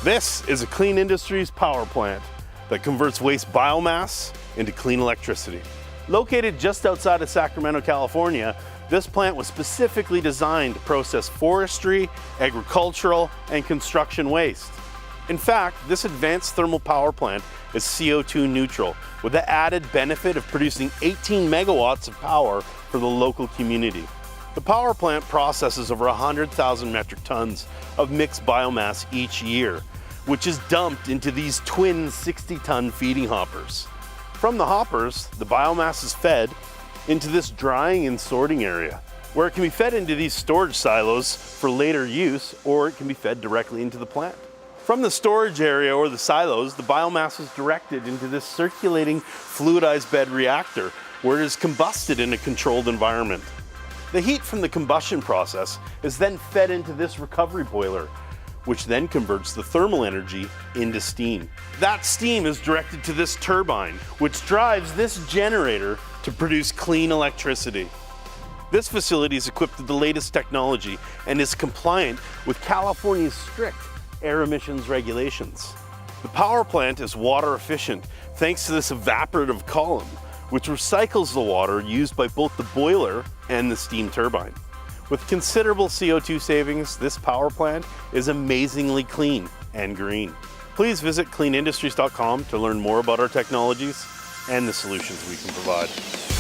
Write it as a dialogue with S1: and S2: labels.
S1: This is a Klean Industries power plant that converts waste biomass into clean electricity. Located just outside of Sacramento, California, this plant was specifically designed to process forestry, agricultural, and construction waste. In fact, this advanced thermal power plant is CO2 neutral, with the added benefit of producing 18 megawatts of power for the local community. The power plant processes over 100,000 metric tons of mixed biomass each year, which is dumped into these twin 60-ton feeding hoppers. From the hoppers, the biomass is fed into this drying and sorting area, where it can be fed into these storage silos for later use, or it can be fed directly into the plant. From the storage area or the silos, the biomass is directed into this circulating fluidized bed reactor, where it is combusted in a controlled environment. The heat from the combustion process is then fed into this recovery boiler, which then converts the thermal energy into steam. That steam is directed to this turbine, which drives this generator to produce clean electricity. This facility is equipped with the latest technology and is compliant with California's strict air emissions regulations. The power plant is water efficient thanks to this evaporative column, which recycles the water used by both the boiler and the steam turbine. With considerable CO2 savings, this power plant is amazingly clean and green. Please visit kleanindustries.com to learn more about our technologies and the solutions we can provide.